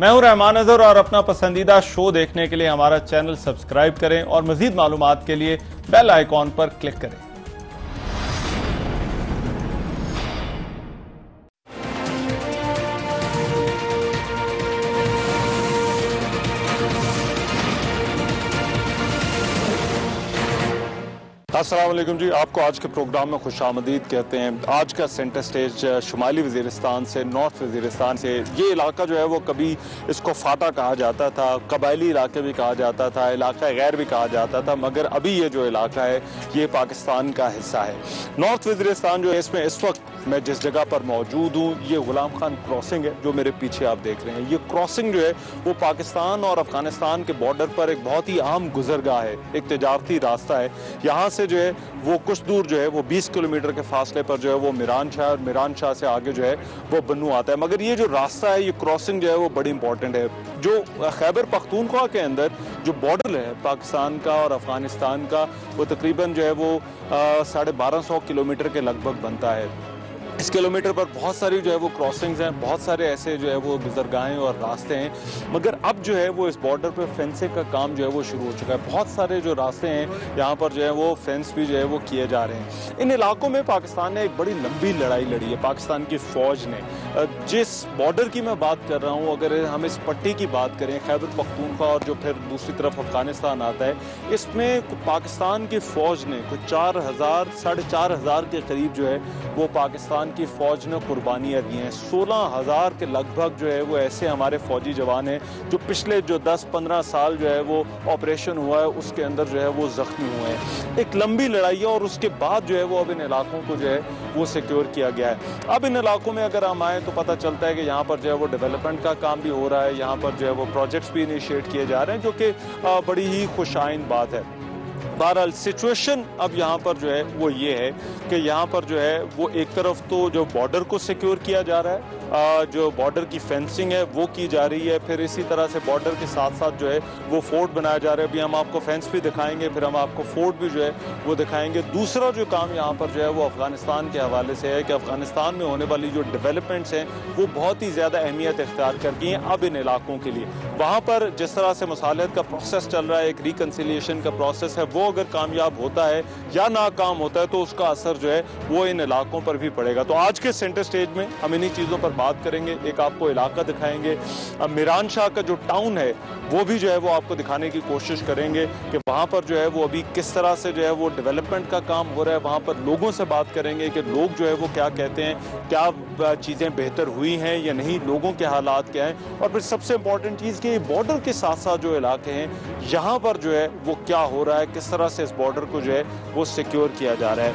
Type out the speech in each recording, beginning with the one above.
मैं हूं रहमान अजहर और अपना पसंदीदा शो देखने के लिए हमारा चैनल सब्सक्राइब करें और मजीद मालूमात के लिए बेल आइकॉन पर क्लिक करें। अस्सलाम वालेकुम जी, आपको आज के प्रोग्राम में खुशामदीद कहते हैं। आज का सेंटर स्टेज शुमाली वज़ीरिस्तान से नॉर्थ वज़ीरिस्तान से। ये इलाका जो है वो कभी इसको फाटा कहा जाता था, कबायली इलाके भी कहा जाता था, इलाका गैर भी कहा जाता था, मगर अभी ये जो इलाका है ये पाकिस्तान का हिस्सा है। नॉर्थ वज़ीरिस्तान जो है इसमें इस वक्त मैं जिस जगह पर मौजूद हूँ ये गुलाम खान क्रॉसिंग है जो मेरे पीछे आप देख रहे हैं। ये क्रॉसिंग जो है वो पाकिस्तान और अफगानिस्तान के बॉर्डर पर एक बहुत ही अहम गुजरगाह है, एक तिजारती रास्ता है। यहाँ से जो है वो कुछ दूर जो है वो 20 किलोमीटर के फासले पर जो है वो मीरान शाह, और मीरान शाह से आगे जो है वो बन्नू आता है। मगर ये जो रास्ता है, ये क्रॉसिंग जो है वो बड़ी इंपॉर्टेंट है। जो खैबर पख्तूनख्वा के अंदर जो बॉर्डर है पाकिस्तान का और अफगानिस्तान का, वो तकरीबन जो है वो 1250 किलोमीटर के लगभग बनता है। इस किलोमीटर पर बहुत सारी जो है वो क्रॉसिंग्स हैं, बहुत सारे ऐसे जो है वो गुजरगाहें और रास्ते हैं। मगर अब जो है वो इस बॉर्डर पर फेंसिंग का काम जो है वो शुरू हो चुका है। बहुत सारे जो रास्ते हैं यहाँ पर जो है वो फेंस भी जो है वो किए जा रहे हैं। इन इलाकों में पाकिस्तान ने एक बड़ी लंबी लड़ाई लड़ी है। पाकिस्तान की फ़ौज ने जिस बॉर्डर की मैं बात कर रहा हूँ, अगर हम इस पट्टी की बात करें खैबर पख्तूनख्वा और जो फिर दूसरी तरफ अफगानिस्तान आता है, इसमें पाकिस्तान की फ़ौज ने कुछ 4,000-4,500 के करीब जो है वो पाकिस्तान की फौज ने कुर्बानियां दी हैं। 16,000 के लगभग जो है वो ऐसे हमारे फौजी जवान हैं जो पिछले जो 10-15 साल जो है वो ऑपरेशन हुआ है उसके अंदर जो है वो जख्मी हुए हैं। एक लंबी लड़ाई है और उसके बाद जो है वो अब इन इलाकों को जो है वो सिक्योर किया गया है। अब इन इलाकों में अगर हम आए तो पता चलता है कि यहाँ पर जो है वो डेवलपमेंट का काम भी हो रहा है, यहाँ पर जो है वो प्रोजेक्ट्स भी इनिशिएट किए जा रहे हैं, जो कि बड़ी ही खुशाइन बात है। बहरहाल सिचुएशन अब यहाँ पर जो है वो ये है कि यहाँ पर जो है वो एक तरफ तो जो बॉर्डर को सिक्योर किया जा रहा है, जो बॉर्डर की फेंसिंग है वो की जा रही है, फिर इसी तरह से बॉर्डर के साथ साथ जो है वो फोर्ट बनाया जा रहा है। अभी हम आपको फेंस भी दिखाएंगे, फिर हम आपको फोर्ट भी जो है वो दिखाएंगे। दूसरा जो काम यहाँ पर जो है वो अफगानिस्तान के हवाले से है कि अफगानिस्तान में होने वाली जो डेवलपमेंट्स हैं वो बहुत ही ज़्यादा अहमियत इख्तियार कर गई हैं अब इन इलाकों के लिए। वहाँ पर जिस तरह से मुसालहत का प्रोसेस चल रहा है, एक रिकन्सिलिएशन का प्रोसेस है, वो अगर कामयाब होता है या नाकाम होता है तो उसका असर जो है वो इन इलाकों पर भी पड़ेगा। तो आज के सेंटर स्टेज में हम इन्हीं चीज़ों पर बात करेंगे। एक आपको इलाका दिखाएंगे, मीरान शाह का जो टाउन है वो भी जो है वो आपको दिखाने की कोशिश करेंगे कि वहाँ पर जो है वो अभी किस तरह से जो है वो डेवलपमेंट का काम हो रहा है। वहाँ पर लोगों से बात करेंगे कि लोग जो है वो क्या कहते हैं, क्या चीज़ें बेहतर हुई हैं या नहीं, लोगों के हालात क्या हैं, और फिर सबसे इम्पॉर्टेंट चीज़ कि बॉर्डर के साथ साथ जो इलाके हैं यहाँ पर जो है वो क्या हो रहा है, किस तरह से इस बॉर्डर को जो है वो सिक्योर किया जा रहा है।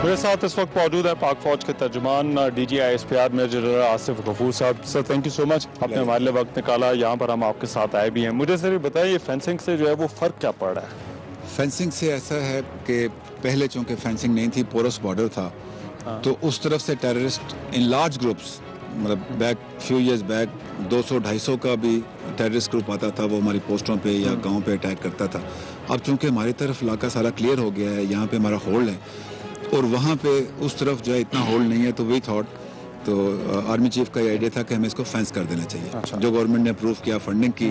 मेरे साथ इस वक्त मौजूद है पाक फौज के तर्जुमान DGISPR major general Asif Ghafoor साहब। Sir thank you so much, आपने हमारे लिए वक्त निकाला, यहाँ पर हम आपके साथ आए भी हैं। मुझे सर ये बताइए फेंसिंग से जो है वो फ़र्क क्या पड़ रहा है? फेंसिंग से ऐसा है कि पहले चूँकि फेंसिंग नहीं थी, पोरस बॉर्डर था, तो उस तरफ से टेररिस्ट इन लार्ज ग्रुप्स, मतलब बैक फ्यू ईयर्स बैक 200-250 का भी टेररिस्ट ग्रुप आता था, वो हमारी पोस्टों पे या गाँव पे अटैक करता था। अब चूँकि हमारी तरफ इलाका सारा क्लियर हो गया है, यहाँ पे हमारा होल्ड है और वहाँ पे उस तरफ जो है इतना होल्ड नहीं है, तो वी थॉट, तो आर्मी चीफ का ये आइडिया था कि हमें इसको फेंस कर देना चाहिए। अच्छा। जो गवर्नमेंट ने अप्रूव किया, फंडिंग की,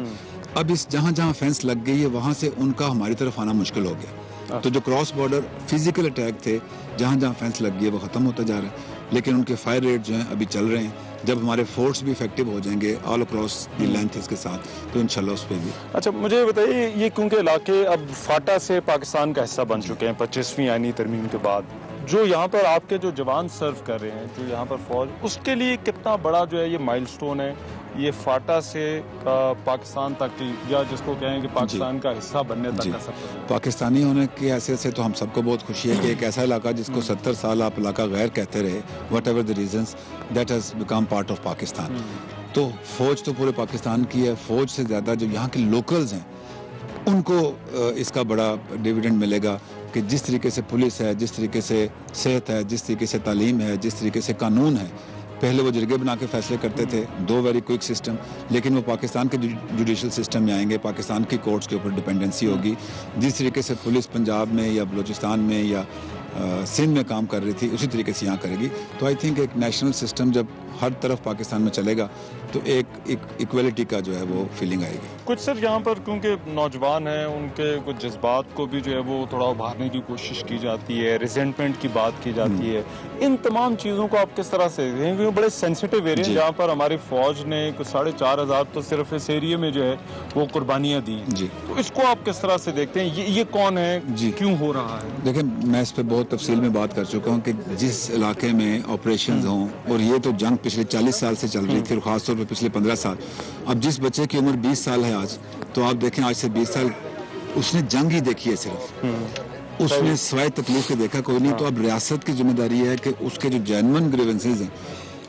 अब इस जहाँ जहाँ फेंस लग गई है वहाँ से उनका हमारी तरफ आना मुश्किल हो गया। तो जो क्रॉस बॉर्डर फिजिकल अटैक थे, जहाँ जहाँ फेंस लग गई है वो ख़त्म होता जा रहा है, लेकिन उनके फायर रेट जो हैं अभी चल रहे हैं। जब हमारे फोर्ट्स भी इफेक्टिव हो जाएंगे ऑल अक्रॉस दी लेंथ इसके साथ, तो इंशाल्लाह उस पर भी। अच्छा मुझे बताइए, ये क्योंकि इलाके अब फाटा से पाकिस्तान का हिस्सा बन चुके हैं 25वीं आईनी तरमीम के बाद, जो यहाँ पर आपके जो जवान सर्व कर रहे हैं, जो यहाँ पर फौज, उसके लिए कितना बड़ा जो है ये माइलस्टोन है, ये फाटा से पाकिस्तान तक की, या जिसको कहें कि पाकिस्तान का हिस्सा बनने तक का सफर? पाकिस्तानी होने की हैसियत से तो हम सबको बहुत खुशी है कि एक ऐसा इलाका जिसको 70 साल आप इलाका गैर कहते रहे, what ever the reasons, that has become part of Pakistan. तो फौज तो पूरे पाकिस्तान की है, फौज से ज़्यादा जो यहाँ के लोकल्स हैं उनको इसका बड़ा डिविडेंड मिलेगा कि जिस तरीके से पुलिस है, जिस तरीके से सेहत है, जिस तरीके से तालीम है, जिस तरीके से कानून है, پہلے وہ جرگے بنا کے فیصلے کرتے تھے, 2 ویری کوئک سسٹم, لیکن وہ پاکستان کے جوڈیشل سسٹم میں آئیں گے, پاکستان کی کورٹس کے اوپر ڈپینڈنسی ہوگی. جس طریقے سے پولیس پنجاب میں یا بلوچستان میں یا سندھ میں کام کر رہی تھی اسی طریقے سے یہاں کرے گی. تو آئی تھنک ایک نیشنل سسٹم جب ہر طرف پاکستان میں چلے گا تو ایک ایکویلٹی کا جو ہے وہ فیلنگ آئے گی. کچھ سر یہاں پر کیونکہ نوجوان ہیں, ان کے کچھ جذبات کو بھی جو ہے وہ تھوڑا ابھارنے کی کوشش کی جاتی ہے, ریزنٹمنٹ کی بات کی جاتی ہے, ان تمام چیزوں کو آپ کس طرح سے دیکھیں؟ کیونکہ بڑے سینسیٹیو ایریا ہیں جہاں پر ہماری فوج نے 4,500 تو صرف اس ایریے میں جو ہے وہ قربانیاں دی. تو اس کو آپ کس طرح سے دیکھتے ہیں؟ یہ کون ہے, کیوں ہو رہا ہے؟ دیکھیں, میں اس پہ بہت تفصیل میں بات کر چکا ہوں کہ جس علاقے میں آپریشنز ہوں, اور یہ تو جنگ پچھلے 40 سال سے چل رہی تھی, اور خاص طور پہ پچھلے 15 سال. اب جس بچے کی عمر 20 سال ہے آج, تو آپ دیکھیں آج سے 20 سال اس نے جنگ ہی دیکھی ہے صرف, اس نے سوائے تکلیف کے دیکھا کوئی نہیں. تو اب ریاست کی ذمہ داری ہے کہ اس کے جو جینون گریونسز ہیں,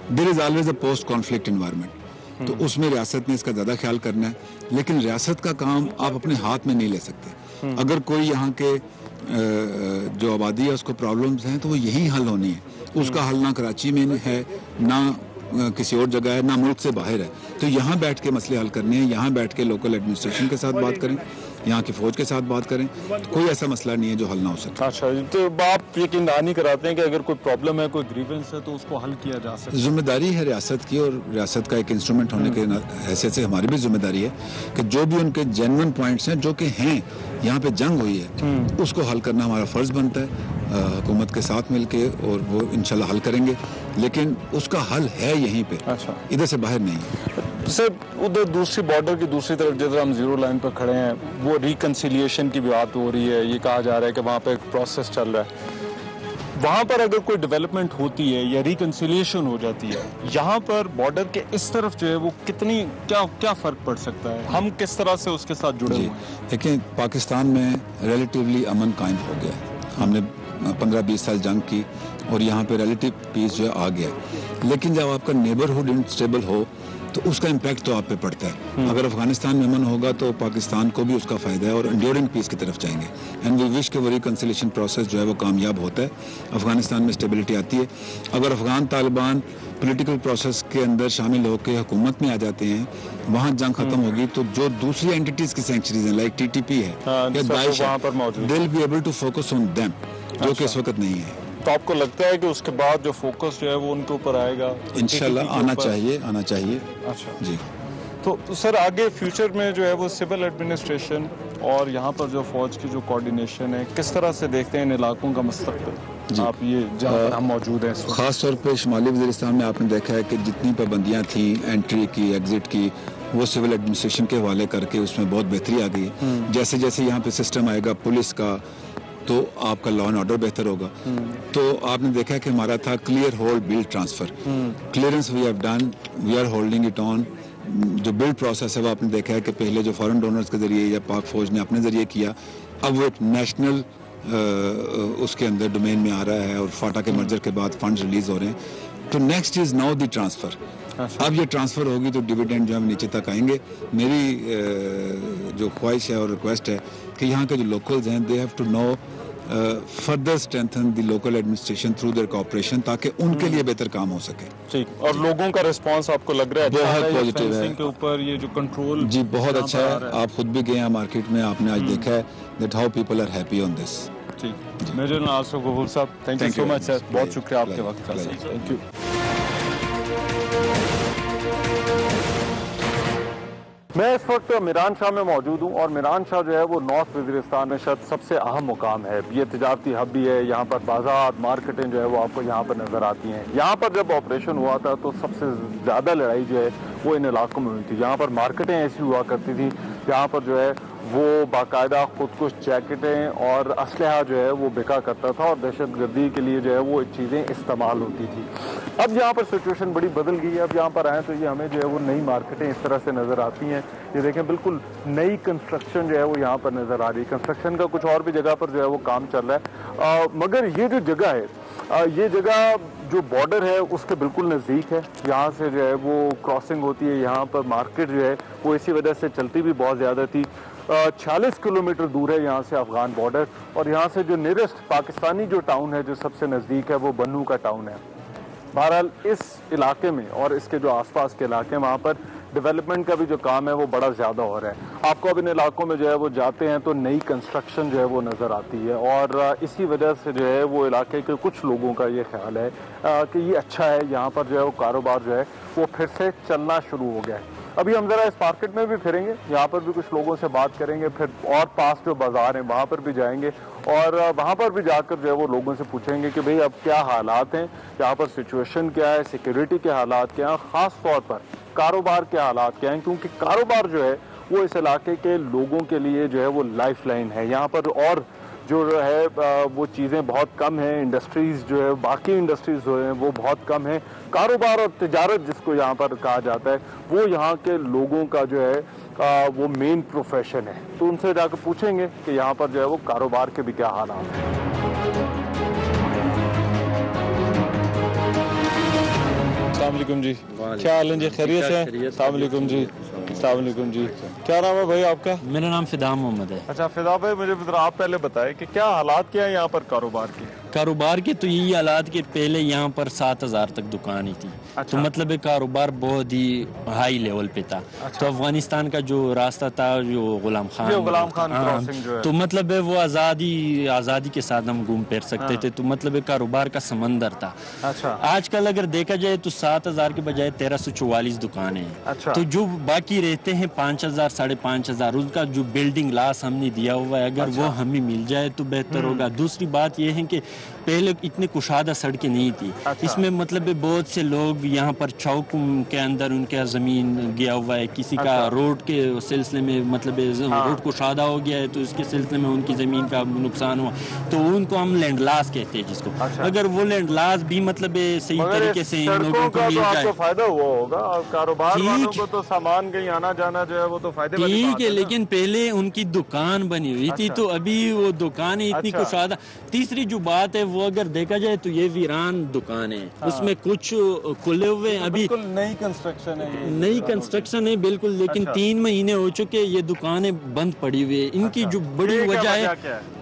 there is always a post conflict environment, تو اس میں ریاست نے اس کا زیادہ خیال کرنا ہے. لیکن ریاست کا کام آپ اپنے ہاتھ میں نہیں لے سکتے. اگر کوئی یہاں کے جو آبادی ہے اس کو پرابلمز ہیں تو وہ یہی حل ہونی ہے. اس کا حل نہ کراچی میں ہے, نہ کسی اور جگہ ہے, نہ ملک سے باہر ہے. تو یہاں بیٹھ کے مسئلے حل کرنے ہیں, یہاں بیٹھ کے لوکل ایڈمنسٹریشن کے ساتھ بات کریں, یہاں کی فوج کے ساتھ بات کریں. کوئی ایسا مسئلہ نہیں ہے جو حل نہ ہو سکے. اچھا, تو آپ یقین دہانی کراتے ہیں کہ اگر کوئی پرابلم ہے, کوئی گریونس ہے, تو اس کو حل کیا جا سکتا ہے. ذمہ داری ہے ریاست کی, اور ریاست کا ایک انسٹرومنٹ ہونے کے حیثیت سے ہماری بھی ذمہ داری ہے کہ جو بھی ان کے جینون پوائنٹس ہیں جو کہ ہیں یہاں پہ جنگ ہوئی ہے, اس کو حل کرنا ہمارا فرض بنتا ہے حکومت کے ساتھ مل کے, اور وہ انشاءاللہ حل کریں گے. لیکن اس کا حل ہے یہیں پہ, ادھر سے باہر نہیں. سر ادھر دوسری بارڈر کی دوسری طرف جدھر ہم زیرو لائن پہ کھڑے ہیں, وہ ریکنسیلیشن کی بھی بات ہو رہی ہے. یہ کہا جا رہا ہے کہ وہاں پہ ایک پروسیس چل رہا ہے. وہاں پر اگر کوئی ڈیولپمنٹ ہوتی ہے یا ریکنسیلیشن ہو جاتی ہے, یہاں پر بارڈر کے اس طرف جو ہے وہ کتنی کیا فرق پڑ سکتا ہے؟ ہم کس طرح سے اس کے ساتھ جڑے ہوئے ہیں؟ دیکھیں, پاکستان میں ریلیٹیولی امن قائم ہو گیا. ہم نے 15-20 سال جنگ کی اور یہاں پہ ریلیٹیو پیس جو ہے آ گیا. لیکن جب آپ کا نیبرہڈ انسٹیبل ہو تو اس کا امپیکٹ تو آپ پہ پڑتا ہے. اگر افغانستان میں امن ہوگا تو پاکستان کو بھی اس کا فائدہ ہے, اور انڈیورنگ پیس کی طرف جائیں گے. اینڈ وی وش کہ وہ ریکنسیلیشن پروسیس جو ہے وہ کامیاب ہوتا ہے, افغانستان میں اسٹیبلٹی آتی ہے. اگر افغان طالبان پولیٹیکل پروسیس کے اندر شامل ہو کے حکومت میں آ جاتے ہیں, وہاں جنگ ختم ہوگی, تو جو دوسری اینٹیز کی سینکچریز ہیں لائک TTP ہے یا داعش ہے, they will be able to focus on them, جو کہ اس وقت نہیں ہے. تو آپ کو لگتا ہے کہ اس کے بعد جو فوکس جو ہے وہ ان کے اوپر آئے گا؟ انشاءاللہ آنا چاہیے. اچھا جی. تو سر آگے فیوچر میں جو ہے وہ سول ایڈمنسٹریشن اور یہاں پر جو فوج کی جو کوارڈینیشن ہے, کس طرح سے دیکھتے ہیں ان علاقوں کا مستقبل؟ آپ یہ جہاں پر ہم موجود ہیں خاص طور پہ شمالی وزیرستان میں آپ نے دیکھا ہے کہ جتنی پابندیاں تھیں انٹری کی, ایگزٹ کی, وہ سول ایڈمنسٹریشن کے حوالے کر کے اس میں بہت بہتری آ گئی. جیسے جیسے یہاں پہ سسٹم آئے گا پولیس کا, تو آپ کا لا اینڈ آرڈر بہتر ہوگا. تو آپ نے دیکھا کہ ہمارا تھا clear hold blood transfer, clearance we have done, we are holding it on. جو بلڈ پروسیس ہے وہ آپ نے دیکھا ہے کہ پہلے جو فارن ڈونرز کے ذریعے یا پاک فوج نے اپنے ذریعے کیا, اب وہ ایک نیشنل اس کے اندر ڈومین میں آ رہا ہے, اور فاٹا کے مرجر کے بعد فنڈز ریلیز ہو رہے ہیں. تو next is now the transfer. اب یہ ٹرانسفر ہوگی تو ڈیویڈینڈ جو ہم نیچے تک آئیں گے. میری جو خواہش ہے اور ریکویسٹ ہے کہ یہاں کے جو لوکلز ہیں, they have to now further strengthen the local administration through their cooperation, تاکہ ان کے لیے بہتر کام ہو سکے. ٹھیک. اور لوگوں کا ریسپانس آپ کو لگ رہا ہے بہت پازیٹیو ہے کے اوپر, یہ جو کنٹرول جی بہت اچھا ہے. آپ خود بھی گئے ہیں مارکیٹ میں, آپ نے آج دیکھا ہے that how people are happy on this. ٹھیک. میجر ناصر غفور صاحب, تھینک یو سو مچ سر, بہت شکریہ آپ کے وقت کا. Thank you. میں اس وقت میران شاہ میں موجود ہوں, اور میران شاہ جو ہے وہ نارتھ وزیرستان میں شاید سب سے اہم مقام ہے. یہ تجارتی ہب بھی ہے, یہاں پر بازار مارکیٹیں جو ہے وہ آپ کو یہاں پر نظر آتی ہیں. یہاں پر جب آپریشن ہوا تھا تو سب سے زیادہ لڑائی جو ہے وہ ان علاقوں میں ہوئی تھی. یہاں پر مارکیٹیں ایسی ہوا کرتی تھی جہاں پر جو ہے وہ باقاعدہ خودکش جیکٹیں اور اسلحہ جو ہے وہ بکا کرتا تھا, اور دہشت گردی کے لیے جو ہے وہ چیزیں استعمال ہوتی تھی. اب یہاں پر سچویشن بڑی بدل گئی ہے. اب یہاں پر آئیں تو یہ ہمیں جو ہے وہ نئی مارکیٹیں اس طرح سے نظر آتی ہیں. یہ دیکھیں بالکل نئی کنسٹرکشن جو ہے وہ یہاں پر نظر آ رہی ہے. کنسٹرکشن کا کچھ اور بھی جگہ پر جو ہے وہ کام چل رہا ہے, مگر یہ جو جگہ ہے, یہ جگہ جو بارڈر ہے اس کے بالکل نزدیک ہے. یہاں سے جو ہے وہ کراسنگ ہوتی ہے. یہاں پر مارکیٹ جو ہے وہ اسی وجہ سے چلتی بھی بہت زیادہ تھی. 46 کلومیٹر دور ہے یہاں سے افغان بارڈر, اور یہاں سے جو نیئرسٹ پاکستانی جو ٹاؤن ہے جو سب سے نزدیک ہے وہ بنو کا ٹاؤن ہے. बहरहाल इस इलाके में और इसके जो आसपास के इलाके हैं वहाँ पर डेवलपमेंट का भी जो काम है वो बड़ा ज़्यादा हो रहा है। आपको अब इन इलाकों में जो है वो जाते हैं तो नई कंस्ट्रक्शन जो है वो नज़र आती है और इसी वजह से जो है वो इलाके के कुछ लोगों का ये ख्याल है कि ये अच्छा है, यहाँ पर जो है वो कारोबार जो है वो फिर से चलना शुरू हो गया है। अभी हम ज़रा इस मार्केट में भी फिरेंगे, यहाँ पर भी कुछ लोगों से बात करेंगे, फिर और पास जो बाज़ार हैं वहाँ पर भी जाएंगे और वहाँ पर भी जाकर जो है वो लोगों से पूछेंगे कि भाई अब क्या हालात हैं, यहाँ पर सिचुएशन क्या है, सिक्योरिटी के हालात क्या हैं, ख़ास तौर पर कारोबार के हालात क्या हैं, क्योंकि कारोबार जो है वो इस इलाके के लोगों के लिए जो है वो लाइफ लाइन है। यहाँ पर और जो है वो चीज़ें बहुत कम हैं, इंडस्ट्रीज़ जो है बाकी इंडस्ट्रीज़ जो हैं वो बहुत कम हैं। कारोबार और तिजारत जिसको यहाँ पर कहा जाता है वो यहाँ के लोगों का जो है वो मेन प्रोफेशन है। तो उनसे जाकर पूछेंगे कि यहाँ पर जो है वो कारोबार के भी क्या हालात हैं। अस्सलाम वालेकुम जी, क्या हाल है जी, खैरियत से? अस्सलाम वालेकुम जी, अस्सलाम वालेकुम जी। क्या नाम है भाई आपका? मेरा नाम फिदा मोहम्मद है। अच्छा फिदा भाई, मुझे आप पहले बताएं कि क्या हालात क्या है यहाँ पर कारोबार के? कारोबार के तो यही हालात के पहले यहाँ पर 7,000 तक दुकानें थी। अच्छा। तो मतलब कारोबार बहुत ही हाई लेवल पे था। अच्छा। तो अफगानिस्तान का जो रास्ता था जो गुलाम खान क्रॉसिंग जो है तो मतलब वो आज़ादी के साथ हम घूम फिर सकते थे। तो मतलब कारोबार का समंदर था। अच्छा। आजकल अगर देखा जाए तो 7,000 के बजाय 1,344 दुकानें हैं। अच्छा। तो जो बाकी रहते हैं 5,000 5,500 उसका जो बिल्डिंग लास हमने दिया हुआ है अगर वो हमें मिल जाए तो बेहतर होगा। दूसरी बात ये है कि पहले इतने कुशादा सड़कें नहीं थी। अच्छा। इसमें मतलब बहुत से लोग यहाँ पर चौक के अंदर उनका ज़मीन गया हुआ है, किसी का रोड के सिलसिले में मतलब रोड कुशादा हो गया है तो इसके सिलसिले में उनकी ज़मीन का नुकसान हुआ तो उनको हम लैंड लॉस कहते हैं जिसको। अच्छा। अगर वो लैंड लॉस भी मतलब सही तरीके से इन लोगों को मिल जाए फायदा हुआ होगा और कारोबार वालों को तो सामान कहीं आना जाना जो है वो तो फायदे वाली बात ठीक है, लेकिन पहले उनकी दुकान बनी हुई थी तो अभी वो दुकानें इतनी कुशादा। तीसरी जो बात है वो अगर देखा जाए तो ये वीरान दुकान है, उसमें कुछ खुले हुए अभी नई कंस्ट्रक्शन है, नई कंस्ट्रक्शन है बिल्कुल, लेकिन 3 महीने हो चुके ये दुकानें बंद पड़ी हुई है। इनकी जो बड़ी वजह है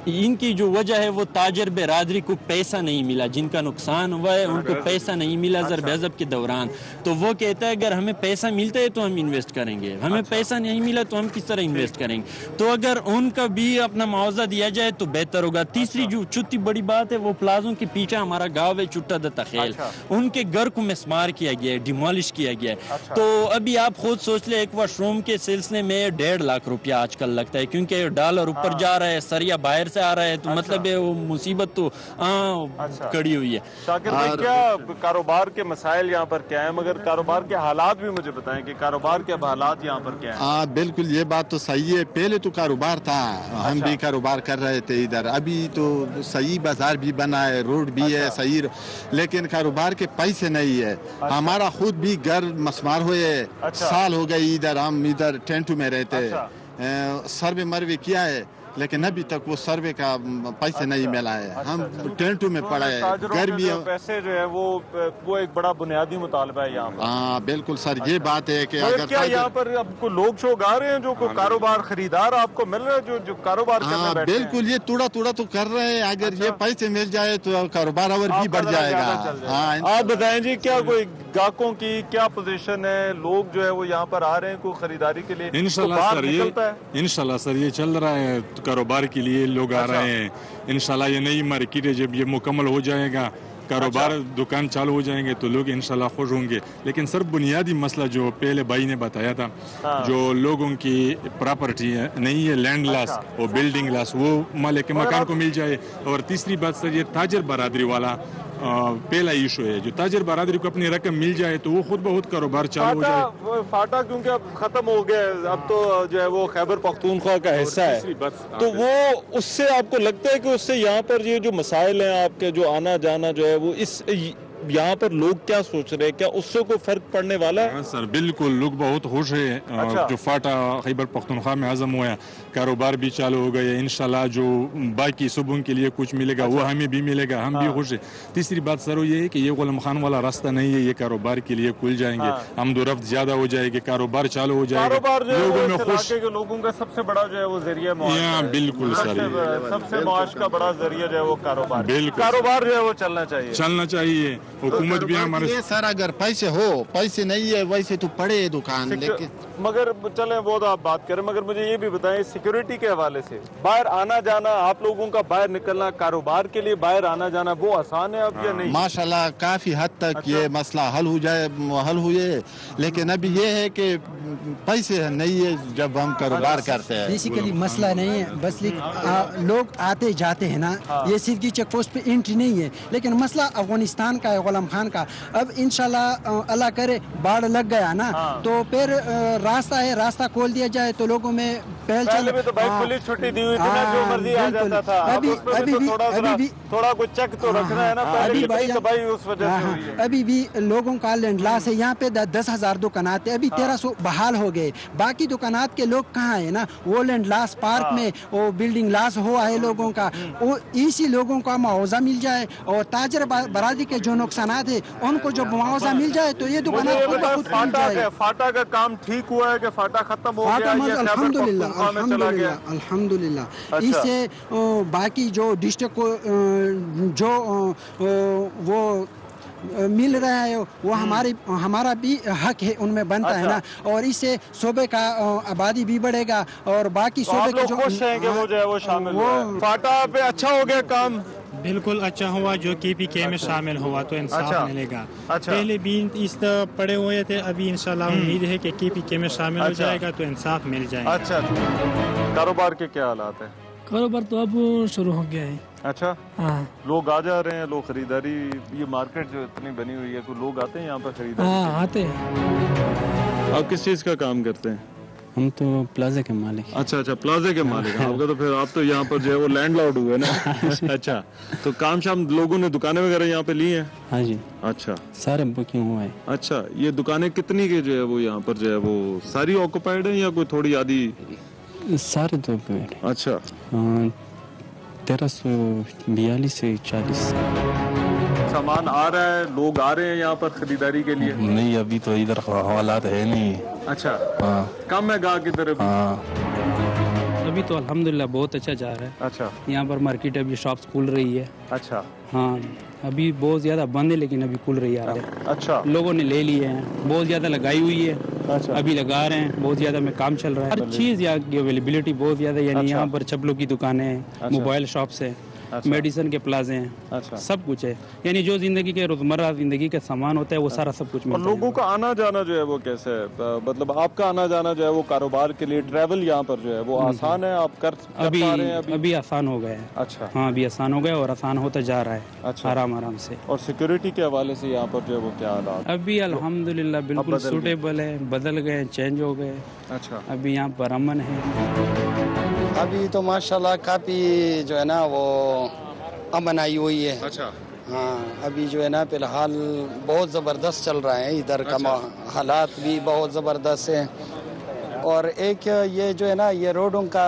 इनकी जो वजह है वो ताजर बिरादरी को पैसा नहीं मिला, जिनका नुकसान हुआ है उनको पैसा नहीं मिला ज़रब के दौरान। तो वो कहता है अगर हमें पैसा मिलता है तो हम इन्वेस्ट करेंगे, हमें पैसा नहीं मिला तो हम किस तरह इन्वेस्ट करेंगे। तो अगर उनका भी अपना मुआवजा दिया जाए तो बेहतर होगा। तीसरी जो चुत्ती बड़ी बात है वो प्लाजों के पीछे हमारा गाँव है चुट्टा दत्ता खेल, उनके घर को मिसमार किया गया है, डिमोलिश किया गया है। तो अभी आप खुद सोच ले एक वॉशरूम के सिलसिले में 1.5 लाख रुपया आजकल लगता है, क्योंकि डॉलर ऊपर जा रहा है, सरिया बाहर से आ रहा है। तो मतलब वो मुसीबत तो कड़ी हुई है। शाकिर भाई, क्या कारोबार के मसाइल यहाँ पर क्या है, मगर कारोबार के हालात भी मुझे बताएं कि कारोबार के हालात यहाँ पर क्या है? बिल्कुल ये बात तो सही है। पहले तो कारोबार था, हम भी कारोबार कर रहे थे इधर। अभी तो सही बाजार भी बना है, रोड भी है सही, लेकिन कारोबार के पैसे नहीं है। हमारा खुद भी घर मसमार हुए साल हो गए, इधर हम इधर टेंटू में रहते, सर्वे मरवे किया है लेकिन अभी तक वो सर्वे का पैसे नहीं मिला है। हम टेंटू में पड़ा है, घर भी पैसे जो है वो एक बड़ा बुनियादी मुतालबा है यहाँ पर। हाँ बिल्कुल सर, ये बात है कि अगर क्या यहाँ पर आपको लोग शोग आ रहे हैं जो कारोबार खरीदार आपको मिल रहे हैं जो कारोबार करने बैठे हैं? बिल्कुल, ये थोड़ा तो कर रहे हैं। अगर ये पैसे मिल जाए तो कारोबार और भी बढ़ जाएगा। आप बताएं जी, क्या कोई ग्राहकों की क्या पोजीशन है, लोग जो है वो यहाँ पर आ रहे हैं कोई खरीदारी के लिए? इंशाल्लाह सर ये चल रहा है, कारोबार के लिए लोग आ रहे हैं। इंशाल्लाह ये नई मार्केट है, जब ये मुकम्मल हो जाएगा कारोबार दुकान चालू हो जाएंगे तो लोग इंशाल्लाह खुश होंगे। लेकिन सर बुनियादी मसला जो पहले भाई ने बताया था, जो लोगों की प्रॉपर्टी है नहीं है, लैंड लॉस और बिल्डिंग लॉस, वो मालिक मकान को मिल जाए। और तीसरी बात सर ये ताजर बरादरी वाला पहला इशू है, जो ताजर बरादरी को अपनी रकम मिल जाए तो वो खुद बहुत कारोबार चालू हो जाए। फाटा क्योंकि अब खत्म हो गया, अब तो जो है वो खैबर पख्तूनख्वा का हिस्सा है, तो वो उससे आपको लगता है कि उससे यहाँ पर ये जो मसाइल हैं आपके, जो आना जाना जो है वो इस यहाँ पर लोग क्या सोच रहे हैं, क्या उससे कोई फर्क पड़ने वाला है? हाँ सर बिल्कुल, लोग बहुत खुश है। अच्छा। जो फाटा खैबर पख्तूनख्वा में आज़म हुआ है, कारोबार भी चालू हो गया। इंशाल्लाह जो बाकी सुबह के लिए कुछ मिलेगा वो हमें भी मिलेगा, हम भी खुश है। तीसरी बात सर वो ये है कि ये गुलाम खान वाला रास्ता नहीं है, ये कारोबार के लिए खुल जाएंगे, हम दो रफ्त ज्यादा हो जाएगी, कारोबार चालू हो जाएगा, लोगों में खुश। लोगों का सबसे बड़ा जो है वो जरिया बिल्कुल सर, सबसे माश का बड़ा जरिया जो है वो कारोबार, बिल्कुल कारोबार जो है वो चलना चाहिए। हुकूमत भी हमारे ये सर अगर पैसे हो, पैसे नहीं है वैसे तो पड़े दुकान, लेकिन मगर चलें वो तो आप बात करें, मगर मुझे ये भी बताएं सिक्योरिटी के हवाले से बाहर आना जाना, आप लोगों का बाहर निकलना, कारोबार के लिए बाहर आना जाना वो आसान है अब या नहीं? माशाल्लाह काफी हद तक ये मसला हल हुए, लेकिन अभी ये है कि पैसे नहीं है जब हम कारोबार करते हैं। बेसिकली मसला नहीं है, बस लोग आते जाते हैं ना, ये सिर्फ की चेक पोस्ट पे एंट्री नहीं है, लेकिन मसला अफगानिस्तान का है, गुलाम खान का। अब इंशाल्लाह अल्लाह करे बाढ़ लग गया ना तो फिर रास्ता है, रास्ता खोल दिया जाए तो लोगों में पहले भी तो भाई पुलिस छुट्टी दी हुई थी ना, जो मर्जी आ जाता था। अभी थोड़ा कुछ चेक तो रखना है ना, पहले भाई उस वजह से हुई है। अभी भी लोगों का लैंड लॉस है, यहाँ पे 10,000 दुकानात है, अभी 1300 बहाल हो गए, बाकी दुकानात के लोग कहाँ है ना, वो लैंड लॉस पार्क में वो बिल्डिंग लॉस हुआ है लोगों का, वो इसी लोगों का मुआवजा मिल जाए और ताजर बरादरी के जो नुकसानात है उनको जो मुआवजा मिल जाए तो ये दुकान फाटा का काम ठीक हुआ है कि फाटा खत्म हो गया? अल्हम्दुलिल्लाह। इससे बाकी जो डिस्ट्रिक्ट को जो वो मिल रहा है वो हमारा भी हक है उनमें बनता है ना, और इससे सूबे का आबादी भी बढ़ेगा और बाकी सूबे के जो खुश हैं कि वो जो है वो शामिल हुआ। फाटा पे अच्छा हो गया काम, बिल्कुल अच्छा हुआ, जो KPK में शामिल हुआ तो इंसाफ मिलेगा। पहले भी इस तरह पड़े हुए थे, अभी इंशाल्लाह उम्मीद है कि KPK में शामिल हो जाएगा तो इंसाफ मिल जाएगा। अच्छा, कारोबार के क्या हालात है? कारोबार तो अब शुरू हो गया है। अच्छा, हाँ, लोग आ जा रहे हैं, लोग खरीदारी, ये मार्केट जो इतनी बनी हुई है तो लोग आते हैं यहाँ पर खरीदारी? हाँ आते हैं। आप किस चीज़ का काम करते हैं? हम तो प्लाजा के मालिक हैं। अच्छा, प्लाजा के मालिक हैं आपका, तो फिर आप तो यहाँ पर जो है वो लैंडलॉर्ड हुए ना। अच्छा, तो काम शाम लोगों ने दुकानें वगैरह यहाँ पे ली हैं? हाँ जी। अच्छा, सारे बुकिंग हुआ है। अच्छा, ये दुकानें कितनी के जो है वो यहाँ पर जो है वो सारी ऑक्युपाइड है या कोई थोड़ी आधी? सारे तो पेड़। अच्छा, 1342 से 40 सामान आ रहा है, लोग आ रहे हैं यहाँ पर खरीदारी के लिए? नहीं, अभी तो इधर हालात है नहीं। अच्छा, हाँ, कम है गाहक इधर अभी? हाँ, अभी तो अल्हम्दुलिल्लाह बहुत अच्छा जा रहा है। अच्छा, यहाँ पर मार्केट अभी शॉप्स खुल रही है। अच्छा, हाँ, अभी बहुत ज्यादा बंद है लेकिन अभी खुल रही है। अच्छा, लोगों ने ले लिए हैं, बहुत ज्यादा लगाई हुई है। अच्छा, अभी लगा रहे हैं, बहुत ज्यादा में काम चल रहा है। हर चीज यहाँ की अवेलेबिलिटी बहुत ज्यादा, यानी यहाँ पर चप्पलों की दुकानें हैं, मोबाइल शॉप्स हैं, मेडिसिन के प्लाजे हैं, अच्छा, सब कुछ है, यानी जो जिंदगी के रोजमर्रा जिंदगी का सामान होता है वो सारा सब कुछ मिलता है। और लोगों का आना जाना जो है वो कैसे है? मतलब आपका आना जाना जो है वो कारोबार के लिए ट्रैवल यहाँ पर जो है वो आसान है, आप कर पा रहे हैं? अभी आसान हो गया है। अच्छा, हाँ, अभी आसान हो गया और आसान होता जा रहा है। अच्छा, आराम से। और सिक्योरिटी के हवाले से यहाँ पर जो है वो क्या हालात? अभी अल्हम्दुलिल्लाह बिल्कुल सूटेबल है, बदल गए, चेंज हो गए। अच्छा, अभी यहाँ पर अमन है। अभी तो माशाल्लाह काफी जो है ना वो अमन आई हुई है। अच्छा, हाँ, अभी जो है ना फिलहाल बहुत ज़बरदस्त चल रहा है इधर का। हालात भी बहुत ज़बरदस्त है, और एक ये जो है ना ये रोडों का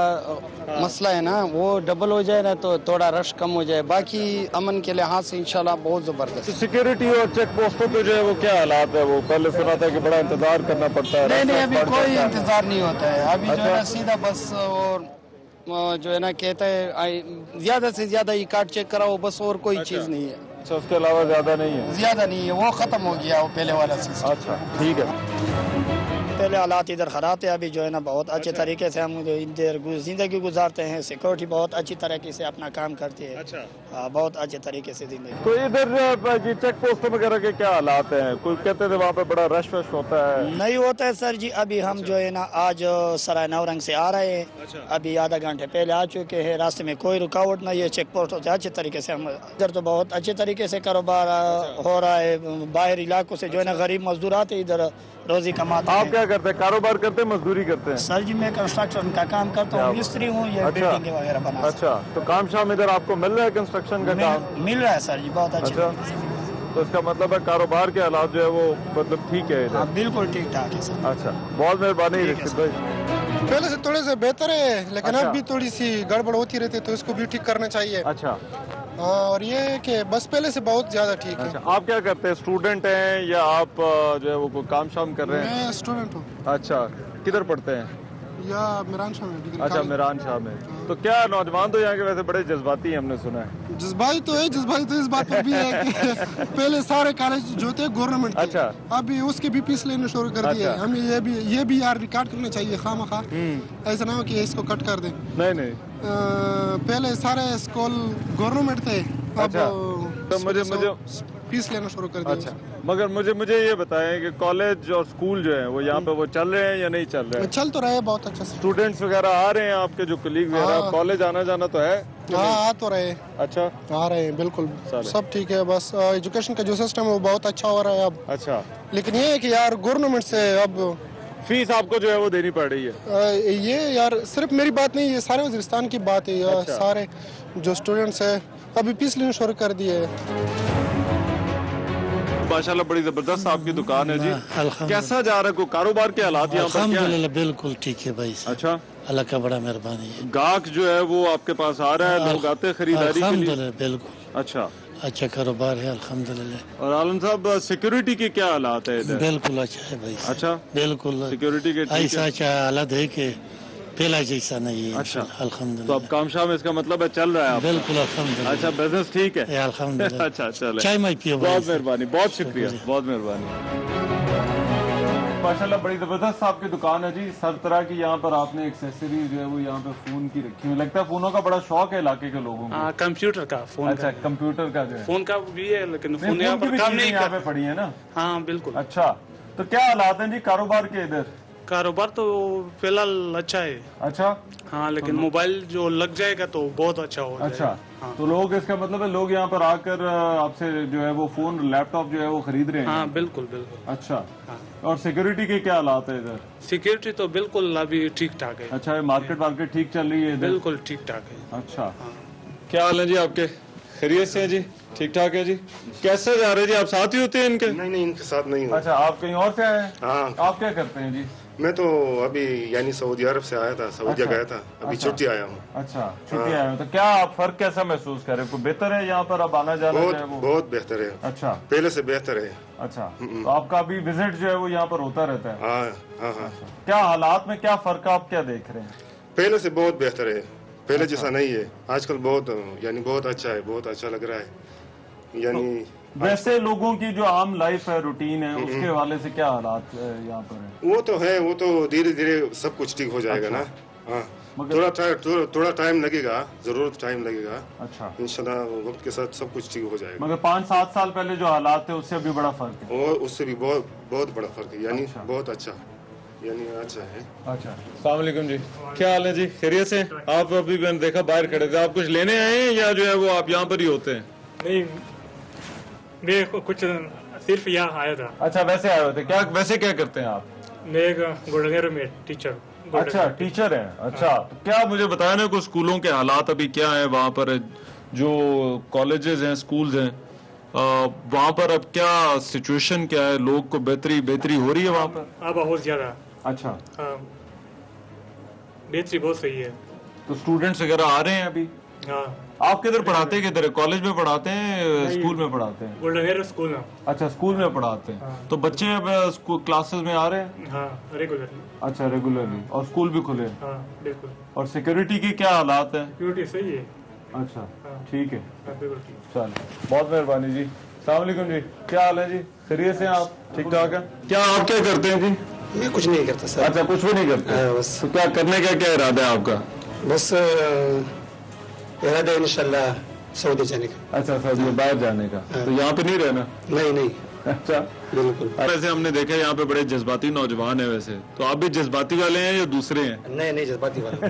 मसला है ना, वो डबल हो जाए ना तो थोड़ा रश कम हो जाए, बाकी अमन के लिहाज से इंशाल्लाह बहुत ज़बरदस्त। सिक्योरिटी और चेक पोस्टों पे जो है वो क्या हालात है? वो पहले सुना था कि बड़ा इंतजार करना पड़ता है। नहीं, अभी कोई इंतजार नहीं होता है। अभी जो है ना सीधा बस और जो है ना कहता है ज्यादा से ज्यादा ई कार्ड चेक कराओ, बस और कोई चीज नहीं है। अच्छा, उसके अलावा ज्यादा नहीं है? ज्यादा नहीं है, वो खत्म हो गया वो पहले वाला सिस्टम। अच्छा, ठीक है। पहले हालात इधर खराब थे, अभी जो है ना बहुत अच्छे तरीके से हम इधर जिंदगी गुजारते हैं। सिक्योरिटी बहुत अच्छी तरीके से अपना काम करती है। अच्छा, हाँ, बहुत अच्छे तरीके से जिंदगी। तो इधर चेक पोस्ट वगैरह के क्या हालात हैं? कोई कहते थे वहाँ पे बड़ा रश होता है? नहीं होता है सर जी। अभी हम जो है ना आज सराय नवरंग से आ रहे हैं। अच्छा, अभी आधा घंटे पहले आ चुके हैं, रास्ते में कोई रुकावट नहीं है। चेक पोस्ट होते अच्छे तरीके से हम इधर तो बहुत अच्छे तरीके से कारोबार हो रहा है। बाहर इलाकों से जो है ना गरीब मजदूर आते इधर रोजी कमाते हैं। आप क्या करते हैं? कारोबार करते हैं, मजदूरी करते हैं? सर जी मैं कंस्ट्रक्शन का काम करता हूँ, मिस्त्री हूँ, ये बिल्डिंग वगैरह बना। अच्छा, तो काम शाम इधर आपको मिल रहा है कंस्ट्रक्शन का काम? मिल रहा है सर जी, बहुत अच्छा। तो इसका मतलब है कारोबार के हालात जो है वो मतलब ठीक है इधर? हाँ, बिल्कुल ठीक ठाक है सर। अच्छा, बहुत मेहरबानी रशीद भाई। पहले से थोड़े से बेहतर है, लेकिन अब भी थोड़ी सी गड़बड़ होती रहती है तो इसको भी ठीक करना चाहिए। अच्छा, और ये है कि बस पहले से बहुत ज्यादा ठीक है। अच्छा, आप क्या करते हैं? स्टूडेंट हैं या आप जो है वो कोई काम शाम कर रहे हैं? मैं स्टूडेंट हूँ। अच्छा, किधर पढ़ते हैं? یا میران شاہ میں ڈگری اچھا میران شاہ میں. تو کیا نوجوان تو یہاں کے ویسے بڑے جذباتی ہیں ہم نے سنا ہے. جذباتی تو ہے, جذباتی تو اس بات پر بھی ہے کہ پہلے سارے کالج جو تھے گورنمنٹ کے, ابھی اس کے بھی فیس لینا شروع کر دیے. ہمیں یہ بھی یار ریکارڈ کرنا چاہیے خواہ ایسا نہ ہو کہ اس کو کٹ کر دیں. نہیں پہلے سارے اسکول گورنمنٹ تھے, اب مجھے فیس لینا شروع کر دیا. مگر مجھے یہ بتائیں کہ کالج اور اسکول جو ہیں وہ یہاں پہ وہ چل رہے ہیں یا نہیں چل رہے ہیں؟ چل تو رہے بہت اچھا سے. اسٹوڈینٹس وغیرہ آ رہے ہیں آپ کے جو کلیگ وغیرہ, کالج آنا جانا تو ہے؟ ہاں آ تو رہے. اچھا آ رہے ہیں بالکل, سب ٹھیک ہے. بس ایجوکیشن کا جو سسٹم ہے وہ بہت اچھا ہو رہا ہے اب. اچھا, لیکن یہ ہے کہ یار گورنمنٹ سے اب فیس آپ کو جو ہے وہ دینی پڑ رہی ہے. یہ یار صرف میری بات نہیں, یہ سارے وزیرستان کی بات ہے. سارے جو اسٹوڈینٹس ہیں ابھی فیس لینا شروع کر دیے. ماشاءاللہ بڑی زبردست آپ کی دکان ہے جی. کیسا جا رہا ہے, کوئی کاروبار کے حالات یہاں پر؟ الحمدللہ بالکل ٹھیک ہے بھائی. اچھا, اللہ کا بڑا مہربانی ہے. گاہک جو ہے وہ آپ کے پاس آ رہا ہے, لوگ آتے ہیں خریداری کے لیے؟ الحمدللہ بالکل اچھا اچھا کاروبار ہے الحمدللہ. اور عالم صاحب سیکورٹی کے کیا حالات ہے ادھر؟ بالکل اچھا ہے بھائی. اچھا بالکل سیکورٹی کے ایسا اچھا حالت ہے کہ پہلا جیسا نہیں ہے. اچھا الحمدللہ. تو اب کام شام اس کا مطلب ہے چل رہا ہے؟ بالکل الحمدللہ. اچھا بزنس ٹھیک ہے الحمدللہ. اچھا چلے, چائے میں پیو. بہت مہربانی, بہت شکریہ, بہت مہربانی. ماشاءاللہ بڑی زبردست آپ کی دکان ہے جی. ہر طرح کی یہاں پر آپ نے ایکسیسری جو ہے وہ یہاں پہ فون کی رکھی ہوئی. لگتا ہے فونوں کا بڑا شوق ہے علاقے کے لوگوں کو. کمپیوٹر کا فون. اچھا کمپیوٹر کا جو ہے, فون کا بھی ہے لیکن فون یہاں پر کام نہیں یہاں پہ پڑی ہے نا. ہاں بالکل. اچھا, تو کیا حالات ہیں جی کاروبار کے ادھر؟ کاروبار تو فی الحال اچھا ہے. اچھا ہاں, لیکن موبائل جو لگ جائے گا تو بہت اچھا ہوگا. اچھا, تو لوگ اس کا مطلب ہے لوگ یہاں پر آ کر آپ سے جو ہے وہ فون لیپ ٹاپ جو ہے وہ خرید رہے ہیں؟ ہاں بالکل بالکل. اچھا, اور سیکورٹی کے کیا حالات ہے ادھر؟ سیکورٹی تو بالکل ابھی ٹھیک ٹھاک ہے. اچھا, مارکیٹ ٹھیک چل رہی ہے؟ بالکل ٹھیک ٹھاک ہے. اچھا, کیا حال ہے جی آپ کے؟ خیریت سے ہیں جی؟ ٹھیک ٹھاک ہے جی. کیسے جا رہے جی, آپ ساتھ ہی ہوتے ہیں ان کے؟ نہیں ان کے ساتھ نہیں ہوں. اچھا, آپ کہیں اور سے آئے ہیں؟ ہاں. آپ کیا کرتے ہیں جی؟ میں تو ابھی یعنی سعودی عرب سے آیا تھا, سعودیہ گیا تھا, ابھی چھٹی آیا ہوں. اچھا چھٹی آیا ہوں, تو کیا آپ فرق کیسا محسوس کر رہے ہیں؟ کوئی بہتر ہے یہاں پر اب آنا جانا؟ بہت بہتر ہے. اچھا, پہلے سے بہتر ہے. اچھا, تو آپ کا ابھی وزٹ جو ہے وہ یہاں پر ہوتا رہتا ہے؟ ہاں ہاں ہاں. کیا حالات میں کیا فرق آپ کیا دیکھ رہے ہیں؟ پہلے سے بہت بہتر ہے, پہلے جیسا نہیں ہے. آج کل بہت یعنی بہت اچھا ہے, بہت اچھا لگ رہا ہے. یعنی ویسے لوگوں کی جو عام لائف ہے, روٹین ہے, اس کے حوالے سے کیا حالات یہاں پر ہیں؟ وہ تو ہے, وہ تو دھیرے دھیرے سب کچھ ٹھیک ہو جائے گا نا. ہاں, تھوڑا ٹائم لگے گا, ضرور ٹائم لگے گا. اچھا, انشاءاللہ وقت کے ساتھ سب کچھ ٹھیک ہو جائے گا. مگر 5-7 سال پہلے جو حالات تھے اس سے بھی بڑا فرق ہے؟ اور اس سے بھی بہت بڑا فرق ہے, یعنی بہت اچھا, یعنی اچھا ہے. اچھا, السلام علیکم جی. کیا حال ہے جی, خیریت سے؟ آپ ابھی میں نے دیکھا باہر کھڑے تھے, آپ کچھ لینے آئے ہیں یا جو ہے وہ آپ یہاں پر ہی ہوتے ہیں؟ نہیں, میں کچھ صرف یہاں آیا تھا. اچھا, ویسے آئے ہوتے. کیا ویسے کیا کرتے ہیں آپ؟ میں گولڈنگر میں ٹیچر. اچھا, ٹیچر ہیں. اچھا, تو کیا مجھے بتایا نا کوئی اسکولوں کے حالات ابھی کیا ہیں وہاں پر, جو کالجز ہیں, اسکولز ہیں, وہاں پر اب کیا سچویشن کیا ہے؟ لوگ کو بہتری ہو رہی ہے وہاں پر؟ بہت زیادہ. اچھا, بہتری بہت صحیح ہے. تو اسٹوڈینٹس وغیرہ آ رہے ہیں ابھی؟ ہاں. آپ کدھر پڑھاتے ہیں, کدھر کالج میں پڑھاتے ہیں, اسکول میں پڑھاتے ہیں؟ گولڈنگر اسکول میں. اچھا, اسکول میں پڑھاتے ہیں. تو بچے اب کلاسز میں آ رہے ہیں؟ ہاں ریگولرلی. اچھا, ریگولرلی. اور اسکول بھی کھلے ہیں؟ ہاں بالکل. اور سیکورٹی کی کیا حالات ہیں؟ سیکورٹی صحیح ہے. اچھا ٹھیک ہے, بالکل ٹھیک. چلو بہت مہربانی جی. السلام علیکم جی, کیا حال ہے جی, خیریت سے ہیں آپ؟ ٹھیک ٹھاک ہے. کیا آپ کیا کرتے ہیں جی؟ میں کچھ نہیں کرتا سر. اچھا, کچھ بھی نہیں کرتے. بس تو کیا کرنے کا کیا ارادہ ہے آپ کا؟ بس ارادہ ہے انشاءاللہ سعودی جانے کا. اچھا, سعودی باہر جانے کا. تو یہاں پہ نہیں رہنا؟ نہیں. اچھا بالکل. ویسے ہم نے دیکھا یہاں پہ بڑے جذباتی نوجوان ہیں, ویسے تو آپ بھی جذباتی والے ہیں یا دوسرے ہیں؟ نہیں جذباتی والے.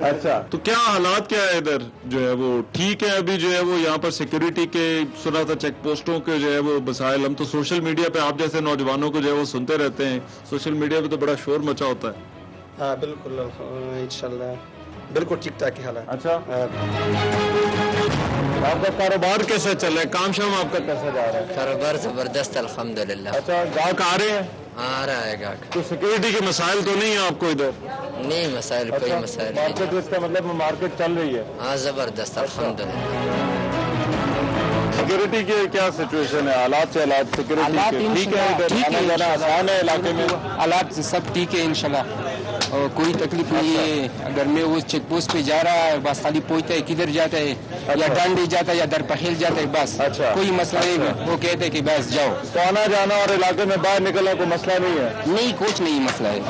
اچھا, تو کیا حالات کیا ہے ادھر جو ہے وہ ٹھیک ہے ابھی جو ہے وہ یہاں پر سیکورٹی کے سنا تھا, چیک پوسٹوں کے جو ہے وہ مسائل, ہم تو سوشل میڈیا پہ آپ جیسے نوجوانوں کو جو ہے وہ سنتے رہتے ہیں, سوشل میڈیا پہ تو بڑا شور مچا ہوتا ہے. ہاں بالکل, انشاءاللہ بالکل ٹھیک ٹھاک حالات. اچھا, آپ کا کاروبار کیسا چل رہا ہے, کام شام آپ کا کیسا جا رہا ہے؟ کاروبار زبردست الحمدللہ. اچھا, گاہک آ رہے ہیں؟ آ رہا ہے گاہک. تو سیکورٹی کے مسائل تو نہیں ہیں آپ کو ادھر؟ نہیں مسائل, کوئی مسائل نہیں. مارکیٹ اس کا مطلب مارکیٹ چل رہی ہے؟ ہاں زبردست الحمدللہ. सिक्योरिटी की क्या सिचुएशन है? हालात से हालात सिक्योरिटी ठीक है, आना जाना आसान है इलाके में? हालात सब ठीक है इंशाल्लाह, और कोई तकलीफ नहीं है। अगर मैं उस चेक पोस्ट पे जा रहा है, बस खाली पूछता है किधर जाता है, या डांडी जाता है या दरपहेल जाता है, बस कोई मसला नहीं है। वो कहते हैं कि बस जाओ। तो आना जाना और इलाके में बाहर निकलना कोई मसला नहीं है? नहीं, कुछ नहीं मसला है।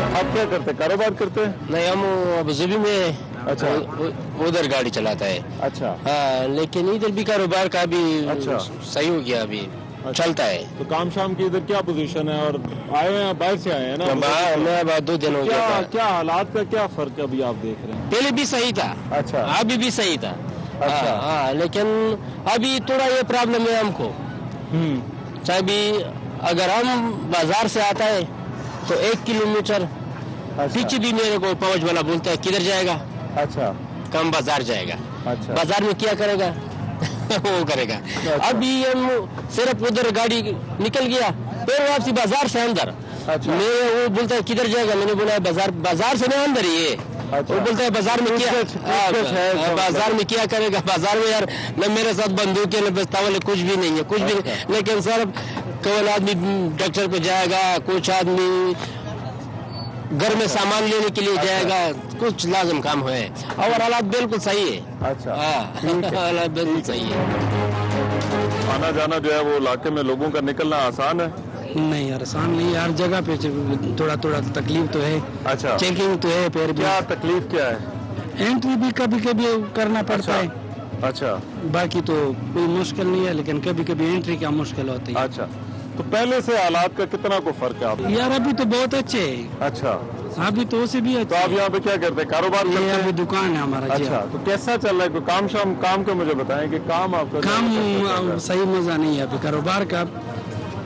आप क्या करते, कारोबार करते हैं? नहीं, हम अबुधाबी में उधर गाड़ी चलाता है। अच्छा। हाँ, लेकिन इधर भी कारोबार का भी सही हो गया, अभी चलता है। तो काम शाम की इधर क्या पोजीशन है? और आए हैं, बाहर से आए हैं ना? मैं 2 दिन हो गया। क्या हालात का क्या फर्क अभी आप देख रहे हैं? पहले भी सही था, अच्छा, अभी भी सही था। अच्छा। हाँ, लेकिन अभी थोड़ा ये प्रॉब्लम है हमको। चाहे भी अगर हम बाजार से आता है तो 1 किलोमीटर पीछे भी मेरे को पहुंच वाला बोलता है किधर जाएगा? अच्छा, कम बाजार जाएगा। अच्छा। बाजार में क्या करेगा? वो करेगा। अभी हम सिर्फ उधर गाड़ी निकल गया, फिर वापसी बाजार से अंदर। अच्छा। मैं वो बोलता है किधर जाएगा? मैंने बोला बाजार से नहीं, अंदर ही है। अच्छा। वो बोलता है बाजार में क्या, बाजार में क्या करेगा? बाजार में यार न मेरे साथ बंदूक है न पिस्तौल, कुछ भी नहीं है, कुछ भी नहीं। लेकिन सर केवल आदमी डॉक्टर पे जाएगा, कुछ आदमी घर में सामान लेने के लिए जाएगा, कुछ लाजम काम है, और हालात बिल्कुल सही है। अच्छा, हालात बिल्कुल सही है। आना जाना जो है वो इलाके में लोगों का निकलना आसान है? नहीं यार, आसान नहीं, हर जगह पे थोड़ा थोड़ा तकलीफ तो है। अच्छा। चेकिंग तो है, फिर क्या तकलीफ क्या है? एंट्री भी कभी कभी करना पड़ता है। अच्छा। बाकी तो कोई मुश्किल नहीं है, लेकिन कभी कभी एंट्री का मुश्किल होती है। अच्छा, तो पहले से हालात का कितना को फर्क है आप? यार अभी तो बहुत अच्छे है। अच्छा, अभी तो उसे भी तो आप यहाँ पे क्या करते हैं, कारोबार करते हैं? अभी दुकान है हमारा। अच्छा, तो कैसा चल रहा है? कोई काम शाम, काम का मुझे बताएं कि काम आपका काम सही मजा नहीं है अभी, कारोबार का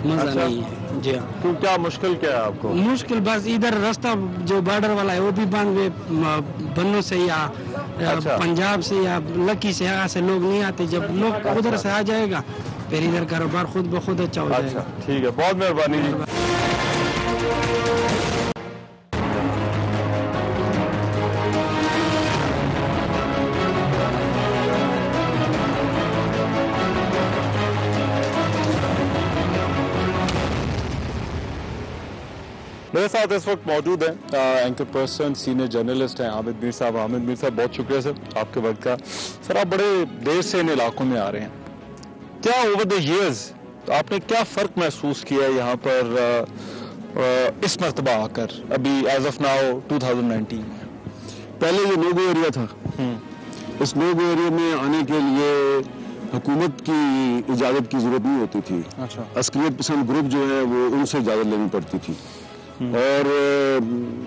मजा नहीं है। जी हाँ। तो क्या मुश्किल क्या है आपको? मुश्किल बस इधर रास्ता जो बॉर्डर वाला है वो भी बंद है, बन्नू से या पंजाब से या लकी से, यहाँ से लोग नहीं आते। जब लोग उधर से आ जाएगा फिर इधर कारोबार खुद ब खुद अच्छा हो जाएगा। ठीक है, बहुत मेहरबानी जी। मेरे साथ इस वक्त मौजूद हैं एंकर पर्सन, सीनियर जर्नलिस्ट हैं हामिद मीर साहब। हामिद मीर साहब, बहुत शुक्रिया सर आपके वक्त का। सर, आप बड़े देर से इन इलाकों में आ रहे हैं, क्या ओवर द ईयर्स आपने क्या फ़र्क महसूस किया है यहाँ पर इस मरतबा आकर, अभी एज ऑफ नाउ 2019 में? पहले ये नो गो एरिया था। इस नो गो एरिया में आने के लिए हुकूमत की इजाज़त की ज़रूरत नहीं होती थी। अच्छा। अस्करियत पसंद ग्रुप जो है वो उनसे इजाज़त लेनी पड़ती थी। और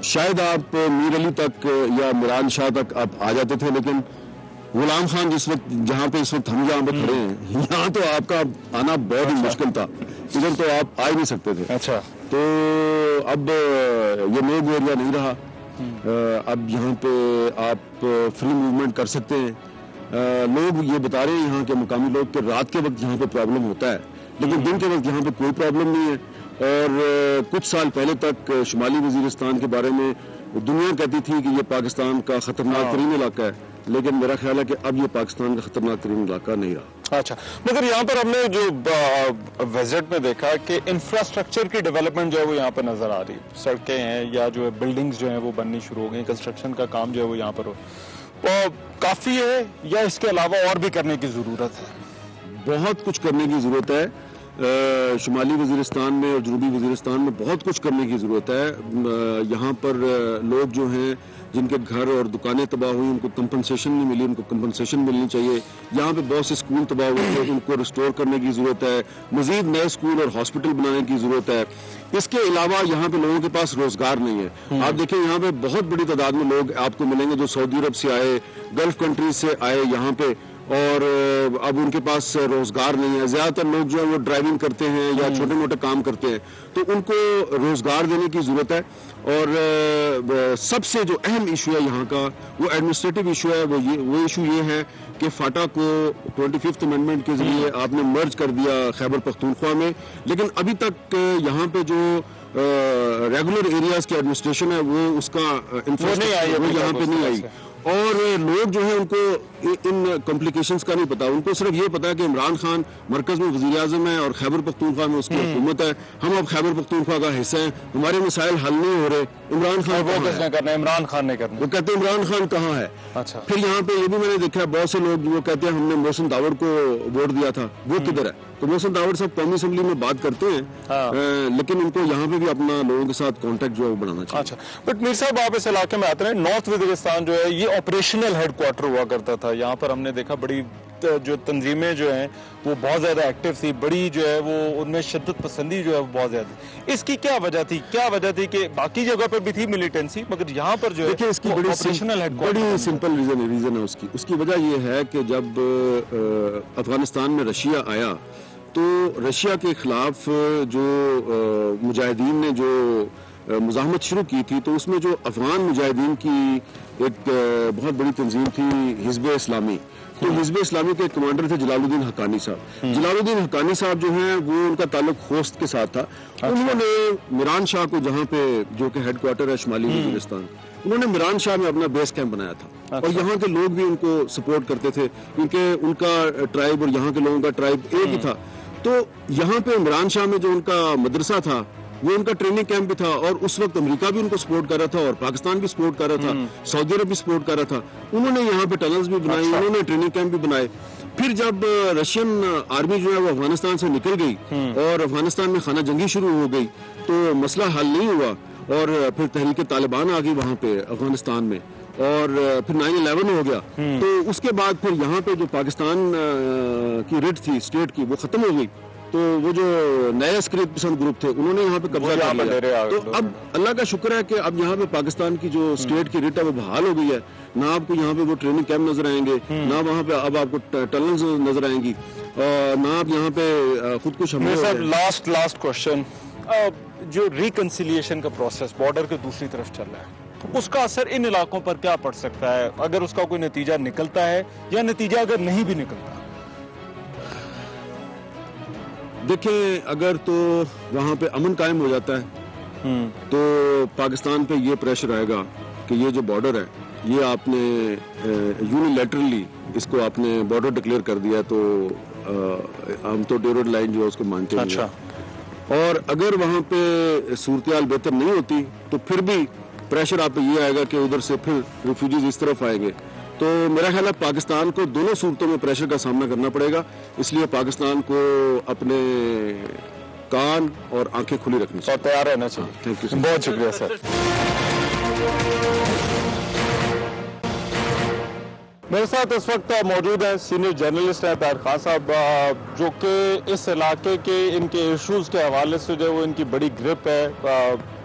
शायद आप मीर अली तक या मिरान शाह तक आप आ जाते थे, लेकिन गुलाम खान जिस वक्त जहाँ पे इस वक्त हम यहाँ पे खड़े हैं, यहाँ तो आपका आना बहुत ही मुश्किल था। इधर तो आप आ ही नहीं सकते थे। अच्छा। तो अब ये नो गो एरिया नहीं रहा। अब यहाँ पे आप फ्री मूवमेंट कर सकते हैं। लोग ये बता रहे हैं यहाँ के मुकामी लोग कि रात के वक्त यहाँ पे प्रॉब्लम होता है, लेकिन दिन के वक्त यहाँ पे कोई प्रॉब्लम नहीं है। और कुछ साल पहले तक शुमाली वजीरिस्तान के बारे में दुनिया कहती थी कि ये पाकिस्तान का खतरनाक तरीन इलाका है, लेकिन मेरा ख्याल है कि अब ये पाकिस्तान का खतरनाक तरीन इलाका नहीं रहा। अच्छा, मगर यहाँ पर हमने जो विजिट में देखा कि इंफ्रास्ट्रक्चर की डेवलपमेंट जो है वो यहाँ पर नजर आ रही है। सड़कें हैं या जो है बिल्डिंग्स जो हैं वो बननी शुरू हो गई, कंस्ट्रक्शन का काम जो है वो यहाँ पर हो, काफ़ी है या इसके अलावा और भी करने की ज़रूरत है? बहुत कुछ करने की ज़रूरत है। शुमाली वज़ीरिस्तान में और जनूबी वज़ीरिस्तान में बहुत कुछ करने की ज़रूरत है। यहाँ पर लोग जो हैं जिनके घर और दुकानें तबाह हुई, उनको कंपनसेशन नहीं मिली, उनको कंपनसेशन मिलनी चाहिए। यहाँ पे बहुत से स्कूल तबाह हुए थे, उनको रिस्टोर करने की ज़रूरत है। मज़ीद नए स्कूल और हॉस्पिटल बनाने की ज़रूरत है। इसके अलावा यहाँ पे लोगों के पास रोज़गार नहीं है। आप देखें यहाँ पे बहुत बड़ी तादाद में लोग आपको मिलेंगे जो सऊदी अरब से आए, गल्फ कंट्रीज से आए यहाँ पे, और अब उनके पास रोजगार नहीं है। ज्यादातर लोग जो है वो ड्राइविंग करते हैं या छोटे मोटे काम करते हैं, तो उनको रोजगार देने की जरूरत है। और सबसे जो अहम इशू है यहाँ का वो एडमिनिस्ट्रेटिव इशू है। वो इशू ये है कि फाटा को 25th अमेंडमेंट के जरिए आपने मर्ज कर दिया खैबर पख्तूनख्वा में, लेकिन अभी तक यहाँ पे जो रेगुलर एरियाज की एडमिनिस्ट्रेशन है वो उसका वो यहाँ पे नहीं आई। اور لوگ جو ہیں ان کو ان کمپلیکیشنز کا نہیں پتا، ان کو صرف یہ پتا ہے کہ عمران خان مرکز میں وزیر اعظم ہے اور خیبر پختونخوا میں اس کی حکومت ہے، ہم اب خیبر پختونخوا کا حصہ ہیں، ہمارے مسائل حل نہیں ہو رہے، عمران خان وہ کس نے کرنا ہے؟ عمران خان نے کرنا ہے۔ وہ کہتے ہیں عمران خان کہاں ہے؟ اچھا، پھر یہاں پہ یہ بھی میں نے دیکھا ہے بہت سے لوگ وہ کہتے ہیں ہم نے محسن داوڑ کو ووٹ دیا تھا، وہ کدھر ہے؟ تو محسن داوڑ صاحب قومی اسمبلی میں بات کرتے ہیں لیکن ان کو یہاں پہ بھی اپنا لوگوں کے ساتھ کانٹیکٹ جو ہے وہ بڑھانا چاہیے۔ اچھا، بٹ میر صاحب آپ اس علاقے میں آتے ہیں، نارتھ وزیرستان جو ہے یہ آپریشنل ہیڈ کوارٹر ہوا کرتا تھا، یہاں پر ہم نے دیکھا بڑی جو تنظیمیں جو ہیں وہ بہت زیادہ ایکٹیو تھی، بڑی جو ہے وہ ان میں شدت پسندی جو ہے وہ بہت زیادہ تھی، اس کی کیا وجہ تھی؟ کیا وجہ تھی کہ باقی جگہ پر بھی تھی ملیٹنسی مگر یہاں پر جو ہے اس کی بڑی سمپل ریزن ہے اس کی وجہ یہ ہے کہ جب افغانستان میں رشیا آیا تو رشیا کے خلاف جو مجاہدین نے جو مزاحمت شروع کی تھی تو اس میں جو افغان مجاہدین کی ایک بہت بڑی تنظیم تھی حزب اسلامی، تو حزب اسلامی کے کمانڈر تھے جلال الدین حقانی صاحب۔ جلال الدین حقانی صاحب جو ہیں وہ ان کا تعلق خوست کے ساتھ تھا، انہوں نے میران شاہ کو جہاں پہ جو کہ ہیڈ کوارٹر ہے شمالی وزیرستان، انہوں نے میران شاہ میں اپنا بیس کیمپ بنایا تھا اور یہاں کے لوگ بھی ان کو سپورٹ کرتے تھے کیونکہ ان کا ٹرائب اور یہاں کے لوگوں کا ٹرائب ایک ہی تھا۔ تو یہاں پہ میران شاہ میں جو ان کا مدرسہ تھا وہ ان کا ٹریننگ کیمپ بھی تھا اور اس وقت امریکہ بھی ان کو سپورٹ کر رہا تھا اور پاکستان بھی سپورٹ کر رہا تھا، سعودی عرب بھی سپورٹ کر رہا تھا، انہوں نے یہاں پہ ٹنلز بھی بنائی، انہوں نے ٹریننگ کیمپ بھی بنائے۔ پھر جب رشین آرمی جو ہے وہ افغانستان سے نکل گئی اور افغانستان میں خانہ جنگی شروع ہو گئی تو مسئلہ حل نہیں ہوا اور پھر تحریک طالبان آ گئی وہاں پہ افغانستان میں اور پھر 9/11 ہو گیا، تو اس کے بعد پھر یہاں پہ جو پاکستان کی رٹ تھی اسٹیٹ کی وہ ختم ہو گئی، تو وہ جو نئے عسکری پسند گروپ تھے انہوں نے یہاں پہ قبضہ کر لیا۔ تو اب اللہ کا شکر ہے کہ اب یہاں پہ پاکستان کی جو اسٹیٹ کی رٹ ہے وہ بحال ہو گئی ہے، نہ آپ کو یہاں پہ وہ ٹریننگ کیمپ نظر آئیں گے، نہ وہاں پہ اب آپ کو ٹنلز نظر آئیں گی، اور نہ آپ یہاں پہ خود کش حملے۔ لاسٹ کوشچن، جو ریکنسیلیشن کا پروسیس بارڈر کے دوسری طرف چل رہا ہے اس کا اثر ان علاقوں پر کیا پڑ سکتا ہے اگر اس کا کوئی نتیجہ نکلتا ہے یا نتیجہ اگر نہیں بھی نکلتا؟ دیکھیں اگر تو وہاں پہ امن قائم ہو جاتا ہے تو پاکستان پہ یہ پریشر آئے گا کہ یہ جو بارڈر ہے یہ آپ نے یونیلیٹرلی اس کو آپ نے بارڈر ڈکلیئر کر دیا تو ہم تو ڈیورڈ لائن جو ہے اس کو مانتے ہیں، اور اگر وہاں پہ صورتحال بہتر نہیں ہوتی تو پھر بھی پریشر آپ پہ یہ آئے گا کہ ادھر سے پھر ریفیوجیز اس طرف آئیں گے، تو میرا خیال ہے پاکستان کو دونوں صورتوں میں پریشر کا سامنا کرنا پڑے گا، اس لیے پاکستان کو اپنے کان اور آنکھیں کھلی رکھنی چاہیے اور تیار رہنا چاہیے۔ تھینک یو، بہت شکریہ سر۔ میرے ساتھ اس وقت موجود ہیں سینئر جرنلسٹ ہیں طاہر خان صاحب، جو کہ اس علاقے کے ان کے ایشوز کے حوالے سے جو ہے وہ ان کی بڑی گرپ ہے۔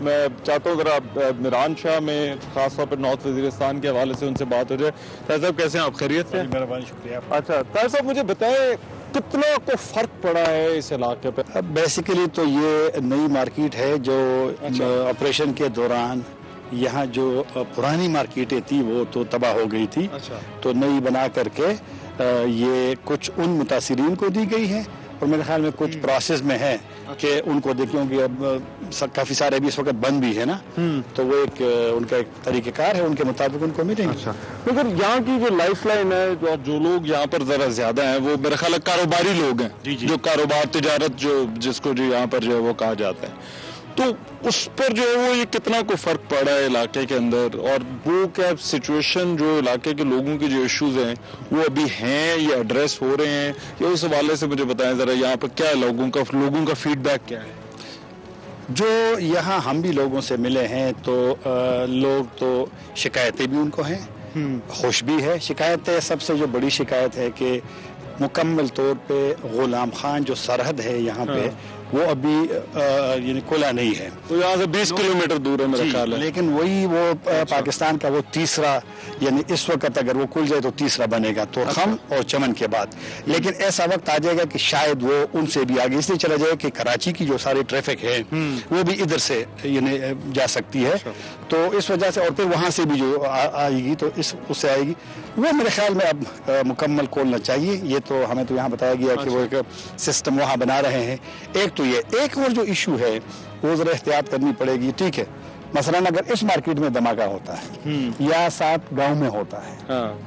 میں چاہتا ہوں ذرا میران شاہ میں خاص طور پر نارتھ وزیرستان کے حوالے سے ان سے بات ہو جائے۔ طاہر صاحب کیسے ہیں آپ؟ خیریت سے؟ مہربانی، شکریہ۔ اچھا طاہر صاحب مجھے بتائیں کتنا کو فرق پڑا ہے اس علاقے پہ؟ بیسیکلی تو یہ نئی مارکیٹ ہے جو آپریشن کے دوران یہاں جو پرانی مارکیٹیں تھی وہ تو تباہ ہو گئی تھی، تو نئی بنا کر کے یہ کچھ ان متاثرین کو دی گئی ہے اور میرے خیال میں کچھ پروسیس میں ہے کہ ان کو دیکھیں گے، اب کافی سارے ابھی اس وقت بند بھی ہے نا، تو وہ ایک ان کا ایک طریقہ کار ہے، ان کے مطابق ان کو ملیں گے۔ مگر یہاں کی جو لائف لائن ہے جو لوگ یہاں پر ذرا زیادہ ہیں وہ میرے خیال ہے کاروباری لوگ ہیں، جو کاروبار تجارت جو جس کو جو یہاں پر جو ہے وہ کہا جاتا ہے، تو اس پر جو ہے وہ یہ کتنا کو فرق پڑا ہے علاقے کے اندر، اور وہ کیا سچویشن جو علاقے کے لوگوں کے جو ایشوز ہیں وہ ابھی ہیں یا ایڈریس ہو رہے ہیں، یا اس حوالے سے مجھے بتائیں ذرا یہاں پر کیا لوگوں کا فیڈ بیک کیا ہے؟ جو یہاں ہم بھی لوگوں سے ملے ہیں تو لوگ تو شکایتیں بھی ان کو ہیں، خوش بھی ہے۔ شکایتیں سب سے جو بڑی شکایت ہے کہ مکمل طور پہ غلام خان جو سرحد ہے یہاں پہ وہ ابھی یعنی کھلا نہیں ہے، تو یہاں سے 20 کلومیٹر دور ہے میرا خیال ہے، لیکن وہی وہ پاکستان کا وہ تیسرا، یعنی اس وقت اگر وہ کھل جائے تو تیسرا بنے گا تورخم اور چمن کے بعد، لیکن ایسا وقت آ جائے گا کہ شاید وہ ان سے بھی آگے اس لیے چلا جائے کہ کراچی کی جو ساری ٹریفک ہے وہ بھی ادھر سے یعنی جا سکتی ہے، تو اس وجہ سے، اور پھر وہاں سے بھی جو آئے گی تو اس سے آئے گی، وہ میرے خیال میں اب مکمل کھولنا چاہیے۔ یہ تو ہمیں تو یہاں بتایا گیا کہ وہ ایک سسٹم وہاں بنا رہے ہیں۔ ایک تو یہ ایک اور جو ایشو ہے وہ ذرا احتیاط کرنی پڑے گی، ٹھیک ہے، مثلاً اگر اس مارکیٹ میں دھماکہ ہوتا ہے یا 7 گاؤں میں ہوتا ہے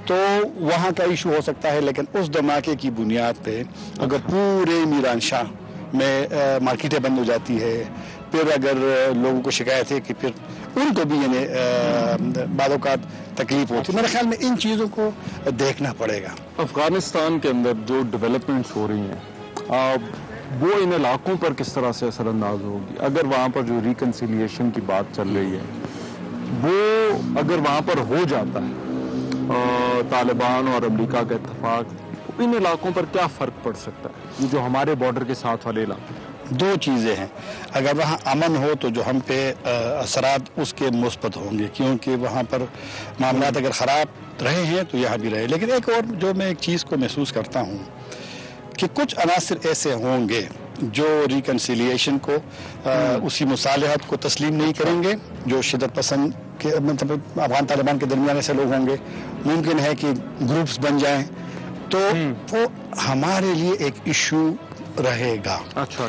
تو وہاں کا ایشو ہو سکتا ہے، لیکن اس دھماکے کی بنیاد پہ اگر پورے میران شاہ میں مارکیٹیں بند ہو جاتی ہے، پھر اگر لوگوں کو شکایت ہے کہ پھر ان کو بھی یعنی بعض اوقات تکلیف ہوتی ہے. میرے خیال میں ان چیزوں کو دیکھنا پڑے گا. افغانستان کے اندر جو ڈیولپمنٹس ہو رہی ہیں وہ ان علاقوں پر کس طرح سے اثر انداز ہوگی؟ اگر وہاں پر جو ریکنسیلیشن کی بات چل رہی ہے وہ اگر وہاں پر ہو جاتا ہے طالبان اور امریکہ کا اتفاق، ان علاقوں پر کیا فرق پڑ سکتا ہے؟ یہ جو ہمارے بارڈر کے ساتھ والے علاقے، 2 چیزیں ہیں. اگر وہاں امن ہو تو جو ہم پہ اثرات اس کے مثبت ہوں گے، کیونکہ وہاں پر معاملات اگر خراب رہے ہیں تو یہاں بھی رہے. لیکن ایک اور جو میں ایک چیز کو محسوس کرتا ہوں کہ کچھ عناصر ایسے ہوں گے جو ریکنسیلیشن کو اسی مصالحت کو تسلیم نہیں کریں گے، جو شدت پسند کے مطلب افغان طالبان کے درمیان ایسے لوگ ہوں گے، ممکن ہے کہ گروپس بن جائیں، تو وہ ہمارے لیے ایک ایشو رہے گا. اچھا،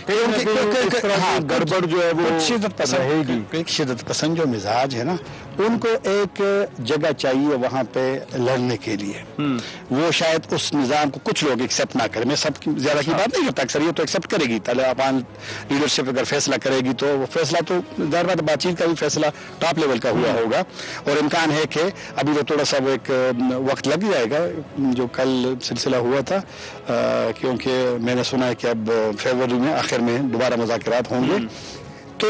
گڑبڑ جو ہے وہ شدت پسند جو مزاج ہے نا، ان کو ایک جگہ چاہیے وہاں پہ لڑنے کے لیے. وہ شاید اس نظام کو کچھ لوگ ایکسیپٹ نہ کریں. میں سب کی زیادہ کی بات نہیں کرتا، اکثریت تو ایکسیپٹ کرے گی. طالبان لیڈرشپ اگر فیصلہ کرے گی تو وہ فیصلہ تو ظاہر بات بات چیت کا بھی فیصلہ ٹاپ لیول کا ہوا ہوگا، اور امکان ہے کہ ابھی تو تھوڑا سا وہ ایک وقت لگ جائے گا جو کل سلسلہ ہوا تھا، کیونکہ میں نے سنا ہے کہ اب فیبروری میں آخر میں دوبارہ مذاکرات ہوں گے. تو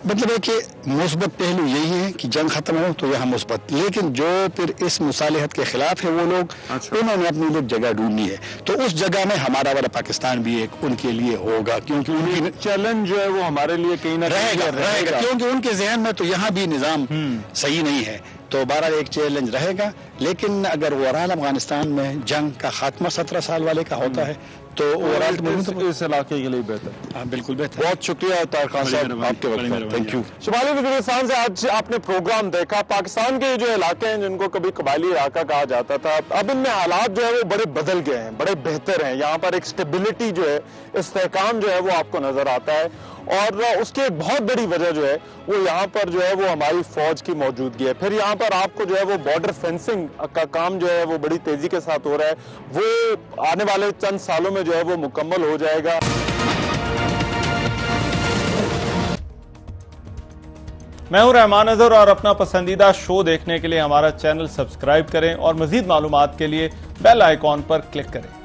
مطلب ہے کہ مثبت پہلو یہی ہے کہ جنگ ختم ہو تو یہاں مثبت، لیکن جو پھر اس مصالحت کے خلاف ہے وہ لوگ، انہوں نے اپنی ایک جگہ ڈھونڈنی ہے. تو اس جگہ میں ہمارا والا پاکستان بھی ایک ان کے لیے ہوگا، کیونکہ ان کی چیلنج جو ہے وہ ہمارے لیے کہیں نہ رہے گا، کیونکہ ان کے ذہن میں تو یہاں بھی نظام صحیح نہیں ہے. تو 12 ایک چیلنج رہے گا. لیکن اگر اوورال افغانستان میں جنگ کا خاتمہ 17 سال والے کا ہوتا ہے تو اوورال اس علاقے کے لیے بہتر. ہاں بالکل بہتر. بہت شکریہ طاہر خان صاحب آپ کے وقت. Thank you. شمالی وزیرستان سے آج آپ نے پروگرام دیکھا. پاکستان کے جو علاقے ہیں جن کو کبھی قبائلی علاقہ کہا جاتا تھا، اب ان میں حالات جو ہے وہ بڑے بدل گئے ہیں، بڑے بہتر ہیں. یہاں پر ایک سٹیبلٹی جو ہے، استحکام جو ہے وہ آپ کو نظر آتا ہے، اور اس کی ایک بہت بڑی وجہ جو ہے وہ یہاں پر جو ہے وہ ہماری فوج کی موجودگی ہے. پھر یہاں پر آپ کو جو ہے وہ بارڈر فینسنگ کا کام جو ہے وہ بڑی تیزی کے ساتھ ہو رہا ہے. وہ آنے والے چند سالوں میں جو ہے وہ مکمل ہو جائے گا. میں ہوں رحمان اظہر، اور اپنا پسندیدہ شو دیکھنے کے لیے ہمارا چینل سبسکرائب کریں، اور مزید معلومات کے لیے بیل آئیکن پر کلک کریں.